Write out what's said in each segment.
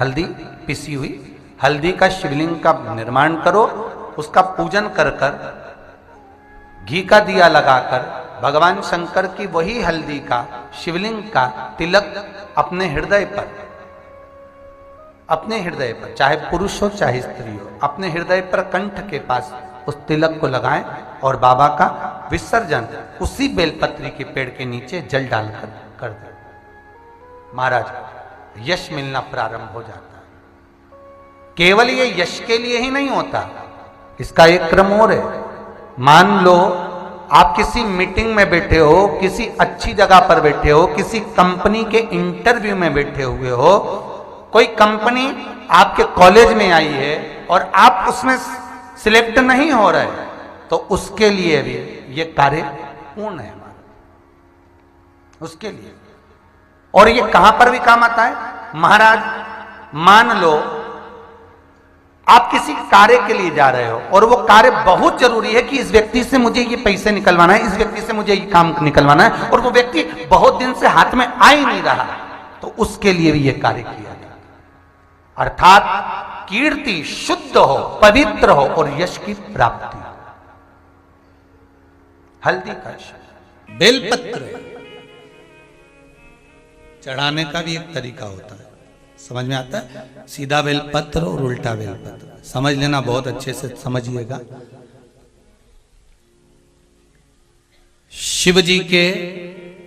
हल्दी पिसी हुई हल्दी का शिवलिंग का निर्माण करो, उसका पूजन कर कर घी का दिया लगाकर भगवान शंकर की वही हल्दी का शिवलिंग का तिलक अपने हृदय पर चाहे पुरुष हो चाहे स्त्री हो, अपने हृदय पर कंठ के पास उस तिलक को लगाएं और बाबा का विसर्जन उसी बेलपत्री के पेड़ के नीचे जल डालकर कर दें। महाराज यश मिलना प्रारंभ हो जाता है। केवल ये यश के लिए ही नहीं होता, इसका एक क्रम और है। मान लो आप किसी मीटिंग में बैठे हो, किसी अच्छी जगह पर बैठे हो, किसी कंपनी के इंटरव्यू में बैठे हुए हो, कोई कंपनी आपके कॉलेज में आई है और आप उसमें सिलेक्ट नहीं हो रहे, तो उसके लिए भी ये कार्य पूर्ण है हमारा, उसके लिए। और ये कहां पर भी काम आता है महाराज। मान लो आप किसी कार्य के लिए जा रहे हो और वो कार्य बहुत जरूरी है कि इस व्यक्ति से मुझे ये पैसे निकलवाना है, इस व्यक्ति से मुझे ये काम निकलवाना है, और वो व्यक्ति बहुत दिन से हाथ में आ ही नहीं रहा, तो उसके लिए भी ये कार्य किया जाए। अर्थात कीर्ति शुद्ध हो, पवित्र हो और यश की प्राप्ति। हल्दी का बेलपत्र चढ़ाने का भी एक तरीका होता है, समझ में आता है? सीधा बेलपत्र और उल्टा बेलपत्र समझ लेना, बहुत अच्छे से समझिएगा। शिव जी के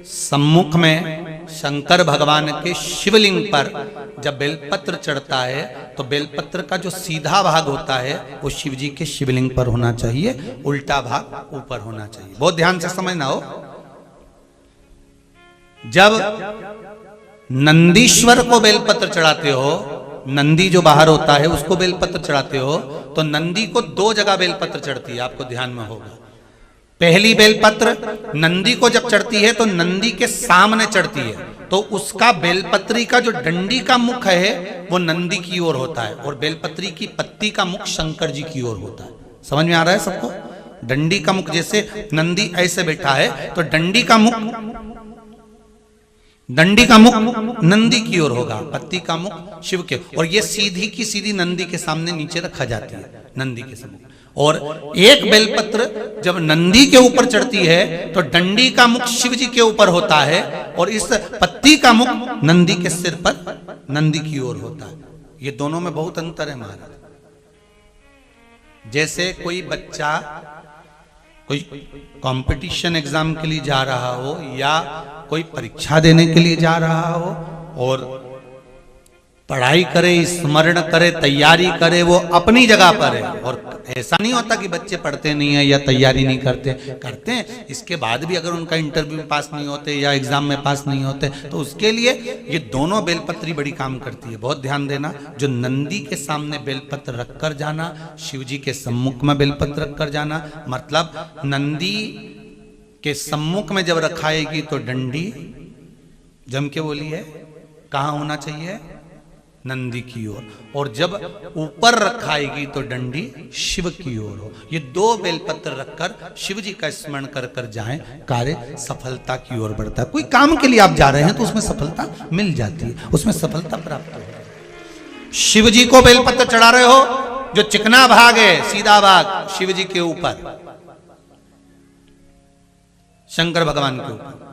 सम्मुख में शंकर भगवान के शिवलिंग पर जब बेलपत्र चढ़ता है तो बेलपत्र का जो सीधा भाग होता है वो शिव जी के शिवलिंग पर होना चाहिए, उल्टा भाग ऊपर होना चाहिए। बहुत ध्यान से समझना हो। जब नंदीश्वर को बेलपत्र चढ़ाते हो, नंदी जो बाहर होता है उसको बेलपत्र चढ़ाते हो, तो नंदी को दो जगह बेलपत्र चढ़ती है, आपको ध्यान में होगा। पहली बेलपत्र नंदी को जब चढ़ती है तो नंदी के सामने चढ़ती है, तो उसका बेलपत्री का जो डंडी का मुख है वो नंदी की ओर होता है और बेलपत्री की पत्ती का मुख शंकर जी की ओर होता है। समझ में आ रहा है सबको? डंडी का मुख, जैसे नंदी ऐसे बैठा है तो डंडी का मुख नंदी की ओर होगा, पत्ती का मुख शिव के, और ये सीधी की सीधी नंदी के सामने नीचे रखा जाती है, नंदी के सम्मुख। और एक बेलपत्र जब नंदी के ऊपर चढ़ती है तो डंडी का मुख शिव जी के ऊपर होता है और इस पत्ती का मुख नंदी के सिर पर नंदी की ओर होता है। ये दोनों में बहुत अंतर है महाराज। जैसे कोई बच्चा कोई कंपटीशन एग्जाम के लिए जा रहा हो या कोई परीक्षा देने के लिए जा रहा हो और पढ़ाई करे, स्मरण करे, तैयारी करे, वो अपनी जगह पर है। और ऐसा नहीं होता कि बच्चे पढ़ते नहीं है या तैयारी नहीं करते हैं। इसके बाद भी अगर उनका इंटरव्यू में पास नहीं होते या एग्जाम में पास नहीं होते तो उसके लिए ये दोनों बेलपत्री बड़ी काम करती है। बहुत ध्यान देना, जो नंदी के सामने बेलपत्र रखकर जाना, शिव जी के सम्मुख में बेलपत्र रखकर जाना, मतलब नंदी के सम्मुख में जब रखाएगी तो डंडी जम के बोली है कहाँ होना चाहिए? नंदी की ओर। और जब ऊपर रखाएगी तो डंडी शिव की ओर हो। ये दो बेलपत्र रखकर शिव जी का स्मरण कर कर जाएं, कार्य सफलता की ओर बढ़ता है। कोई काम के लिए आप जा रहे हैं तो उसमें सफलता मिल जाती है, उसमें सफलता प्राप्त हो। शिव जी को बेलपत्र चढ़ा रहे हो, जो चिकना भाग है, सीधा भाग शिव जी के ऊपर, शंकर भगवान के ऊपर।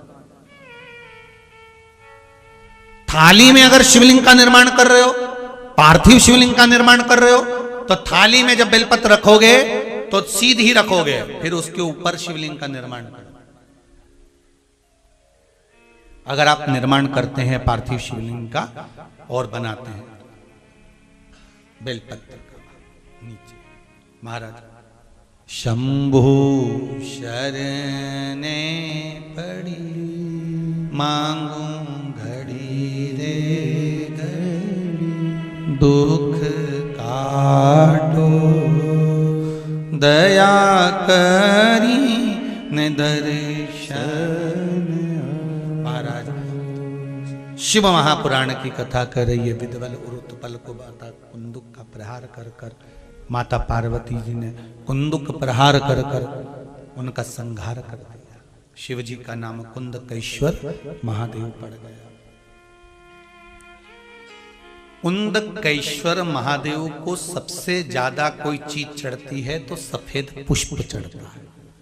थाली में अगर शिवलिंग का निर्माण कर रहे हो, पार्थिव शिवलिंग का निर्माण कर रहे हो, तो थाली में जब बेलपत्र रखोगे तो सीधी रखोगे, फिर उसके ऊपर शिवलिंग का निर्माण करो। अगर आप निर्माण करते हैं पार्थिव शिवलिंग का और बनाते हैं बेलपत्र का नीचे, महाराज शंभु शरणे पड़ी मांगू घड़ी रे घड़ी, दुख काटो दया करी ने दर्शन। महाराज शिव महापुराण की कथा कर रही है। विदवल उरुतपल को बाता कुंदुक का प्रहार कर कर माता पार्वती जी ने कुंदुक प्रहार कर कर उनका संहार कर दिया। शिव जी का नाम कुंदकेश्वर महादेव पड़ गया। उंदकेश्वर महादेव को सबसे ज्यादा कोई चीज चढ़ती है तो सफेद पुष्प चढ़ता है।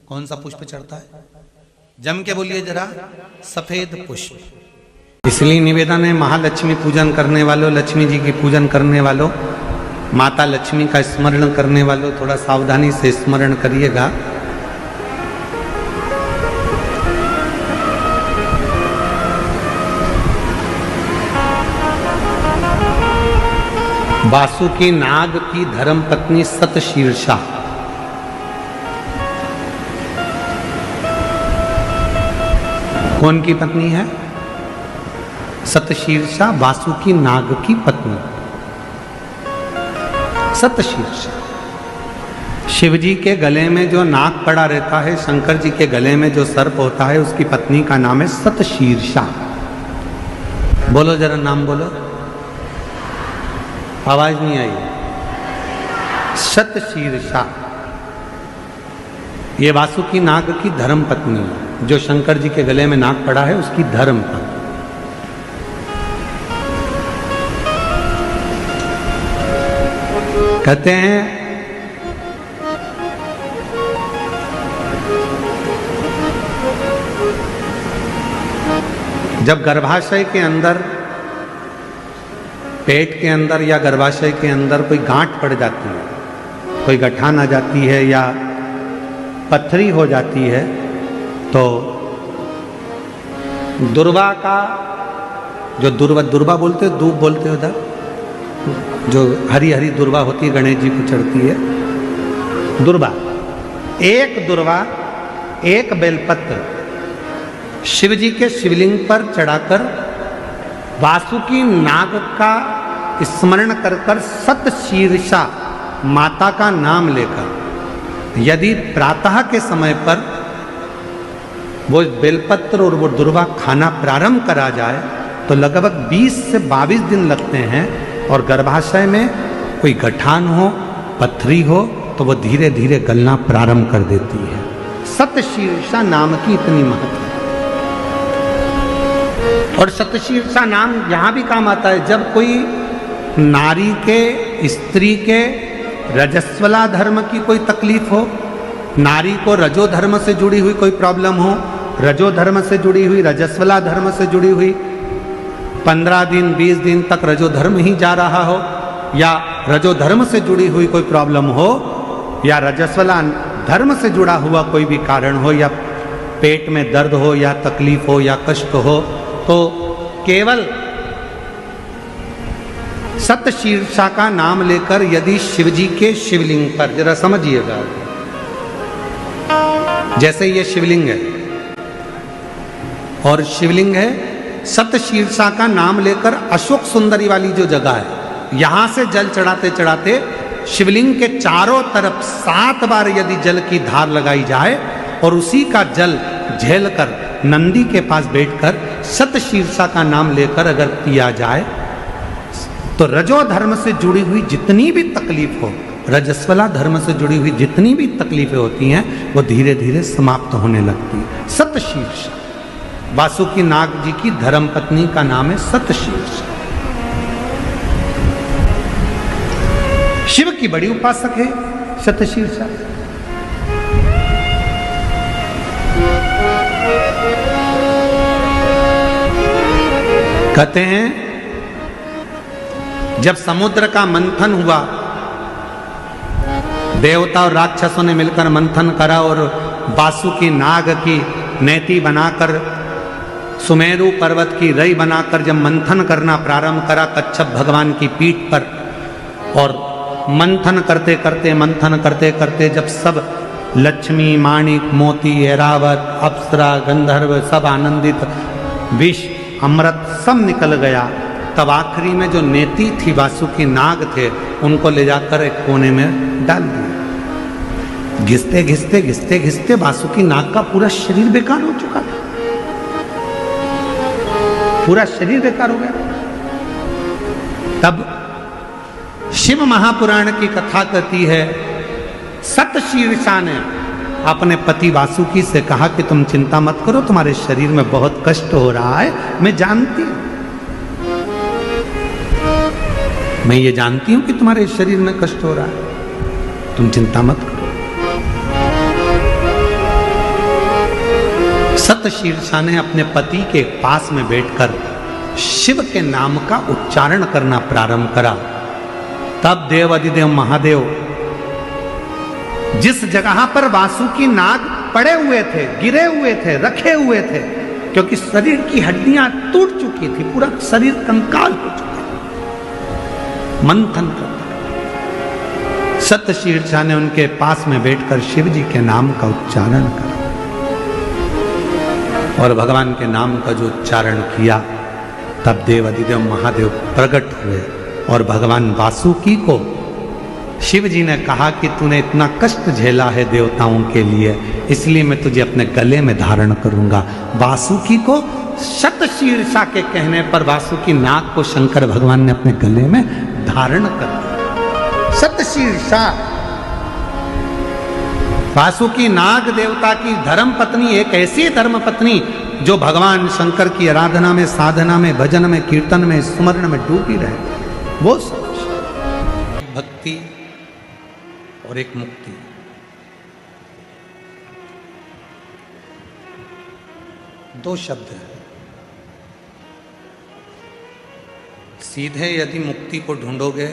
कौन सा पुष्प चढ़ता है? जम के बोलिए जरा। सफेद पुष्प। इसलिए निवेदन है, महालक्ष्मी पूजन करने वालों, लक्ष्मी जी की पूजन करने वालों, माता लक्ष्मी का स्मरण करने वालों, थोड़ा सावधानी से स्मरण करिएगा। वासुकी नाग की धर्म पत्नी सतशीर्षा, कौन की पत्नी है? सतशीर्षा, वासुकी नाग की पत्नी सतशीर्षा। शिव जी के गले में जो नाग पड़ा रहता है, शंकर जी के गले में जो सर्प होता है, उसकी पत्नी का नाम है सतशीर्षा। बोलो जरा, नाम बोलो। आवाज नहीं आई। सतशीर्षा ये वासुकी नाग की धर्म पत्नी है। जो शंकर जी के गले में नाग पड़ा है, उसकी धर्म पत्नी। कहते हैं जब गर्भाशय के अंदर, पेट के अंदर या गर्भाशय के अंदर कोई गांठ पड़ जाती है, कोई गठान आ जाती है या पथरी हो जाती है, तो दुर्वा का जो दुर्वा बोलते हो, दूब बोलते हो उधर, जो हरी हरी दुर्वा होती है, गणेश जी को चढ़ती है दुर्वा। एक बेलपत्र शिव जी के शिवलिंग पर चढ़ाकर वासुकी नाग का स्मरण कर कर सतशीर्षा माता का नाम लेकर यदि प्रातः के समय पर वो बेलपत्र और वो दुर्वा खाना प्रारंभ करा जाए तो लगभग 20 से 22 दिन लगते हैं, और गर्भाशय में कोई गठान हो, पथरी हो, तो वो धीरे धीरे गलना प्रारंभ कर देती है। सतशीर्षा नाम की इतनी महत्व। और सतशीर्षा नाम यहां भी काम आता है जब कोई नारी के, स्त्री के रजस्वला धर्म की कोई तकलीफ हो, नारी को रजो धर्म से जुड़ी हुई कोई प्रॉब्लम हो, रजो धर्म से जुड़ी हुई, रजस्वला धर्म से जुड़ी हुई, 15 दिन 20 दिन तक रजो धर्म ही जा रहा हो, या रजो धर्म से जुड़ी हुई कोई प्रॉब्लम हो, या रजस्वला धर्म से जुड़ा हुआ कोई भी कारण हो, या पेट में दर्द हो, या तकलीफ हो, या कष्ट हो, तो केवल सतशीर्षा का नाम लेकर यदि शिवजी के शिवलिंग पर, जरा समझिएगा, जैसे ये शिवलिंग है और शिवलिंग है, सतशीर्षा का नाम लेकर अशोक सुंदरी वाली जो जगह है, यहां से जल चढ़ाते चढ़ाते शिवलिंग के चारों तरफ 7 बार यदि जल की धार लगाई जाए और उसी का जल झेलकर नंदी के पास बैठकर सतशीर्षा का नाम लेकर अगर पिया जाए तो रजो धर्म से जुड़ी हुई जितनी भी तकलीफ हो, रजस्वला धर्म से जुड़ी हुई जितनी भी तकलीफें होती हैं, वो धीरे धीरे समाप्त होने लगती है। सतशीर्षा वासुकी नाग जी की धर्म पत्नी का नाम है सतशीर्षा। शिव की बड़ी उपासक है सतशीर्षा। कहते हैं जब समुद्र का मंथन हुआ, देवता और राक्षसों ने मिलकर मंथन करा और वासुकी नाग की नेति बनाकर, सुमेरु पर्वत की रई बनाकर जब मंथन करना प्रारंभ करा कच्छप भगवान की पीठ पर, और मंथन करते करते जब सब लक्ष्मी, माणिक, मोती, ऐरावत, अप्सरा, गंधर्व सब आनंदित, विष, अमृत सब निकल गया, तब आखिरी में जो नेति थी वासुकी नाग थे, उनको ले जाकर एक कोने में डाल दिया। घिसते घिसते घिसते घिसते वासुकी नाग का पूरा शरीर बेकार हो चुका था, पूरा शरीर बेकार हो गया। तब शिव महापुराण की कथा कहती है, सतशीर्षा ने अपने पति वासुकी से कहा कि तुम चिंता मत करो, तुम्हारे शरीर में बहुत कष्ट हो रहा है, मैं जानती हूं। मैं ये जानती हूं कि तुम्हारे शरीर में कष्ट हो रहा है, तुम चिंता मत करो। सतशीर्षा ने अपने पति के पास में बैठकर शिव के नाम का उच्चारण करना प्रारंभ करा। तब देव अधिदेव महादेव जिस जगह पर वासुकी नाग पड़े हुए थे, गिरे हुए थे, रखे हुए थे, क्योंकि शरीर की हड्डियां टूट चुकी थी, पूरा शरीर कंकाल हो चुका, मंथन करता। सतशीर्षा ने उनके पास में बैठकर शिव जी के नाम का उच्चारण करा और भगवान के नाम का जो उच्चारण किया, तब देव अधिदेव महादेव प्रकट हुए और भगवान वासुकी को शिव जी ने कहा कि तूने इतना कष्ट झेला है देवताओं के लिए, इसलिए मैं तुझे अपने गले में धारण करूंगा। वासुकी को सतशीर्षा के कहने पर वासुकी नाग को शंकर भगवान ने अपने गले में धारण कर दिया। सतशीर्षा वासुकी नाग देवता की धर्म पत्नी, एक ऐसी धर्म पत्नी जो भगवान शंकर की आराधना में, साधना में, भजन में, कीर्तन में, स्मरण में डूबी रहे, वो भक्ति और एक मुक्ति। दो शब्द हैं। सीधे यदि मुक्ति को ढूंढोगे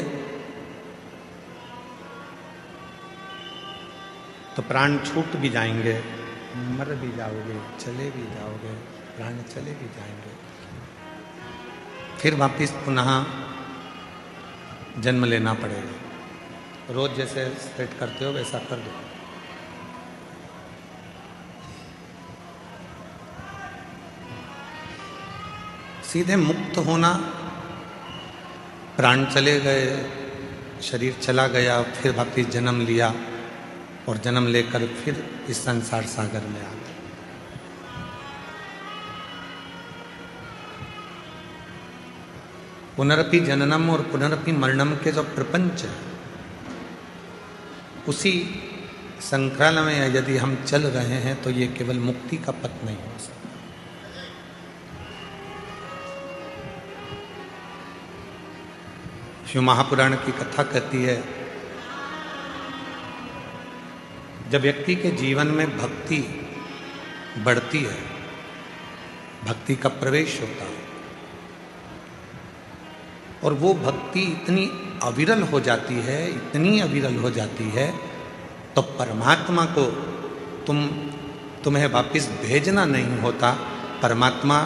तो प्राण छूट भी जाएंगे, मर भी जाओगे, चले भी जाओगे, प्राण चले भी जाएंगे, फिर वापिस पुनः जन्म लेना पड़ेगा। रोज जैसे सेट करते हो वैसा कर दो। सीधे मुक्त होना, प्राण चले गए, शरीर चला गया, फिर वापिस जन्म लिया और जन्म लेकर फिर इस संसार सागर में आ गए। पुनरपि जननम और पुनरपि मरणम के जो प्रपंच है, उसी संक्राल में यदि हम चल रहे हैं तो ये केवल मुक्ति का पथ नहीं हो सकता। शिव महापुराण की कथा कहती है, जब व्यक्ति के जीवन में भक्ति बढ़ती है, भक्ति का प्रवेश होता है और वो भक्ति इतनी अविरल हो जाती है, इतनी अविरल हो जाती है, तो परमात्मा को तुम्हें वापिस भेजना नहीं होता। परमात्मा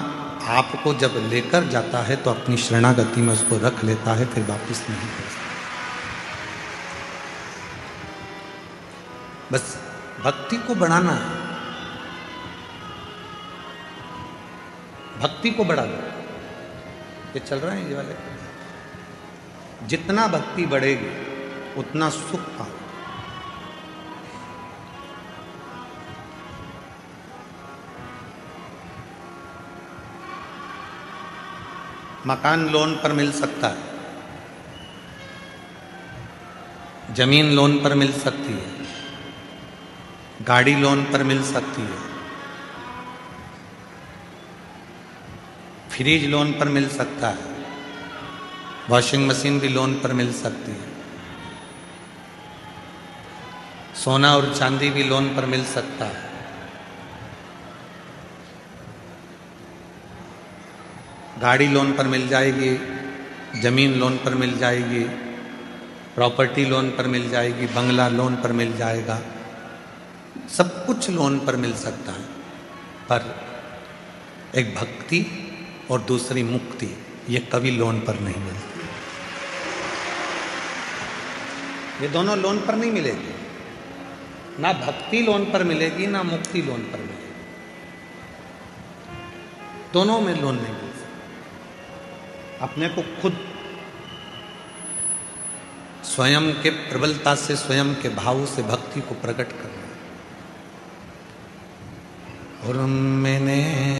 आपको जब लेकर जाता है तो अपनी शरणागति में उसको रख लेता है, फिर वापिस नहीं भेजता। बस भक्ति को बढ़ाना है, भक्ति को बढ़ा दो। ये चल रहा है ये वाले, जितना भक्ति बढ़ेगी उतना सुख पाओ। मकान लोन पर मिल सकता है, जमीन लोन पर मिल सकती है, गाड़ी लोन पर मिल सकती है, फ्रिज लोन पर मिल सकता है, वॉशिंग मशीन भी लोन पर मिल सकती है, सोना और चांदी भी लोन पर मिल सकता है, गाड़ी लोन पर मिल जाएगी, जमीन लोन पर मिल जाएगी, प्रॉपर्टी लोन पर मिल जाएगी, बंगला लोन पर मिल जाएगा, सब कुछ लोन पर मिल सकता है। पर एक भक्ति और दूसरी मुक्ति, ये कभी लोन पर नहीं मिलती। ये दोनों लोन पर नहीं मिलेगी, ना भक्ति लोन पर मिलेगी, ना मुक्ति लोन पर मिलेगी, दोनों में लोन नहीं मिल सकती। अपने को खुद स्वयं के प्रबलता से, स्वयं के भाव से भक्ति को प्रकट करना। और मैंने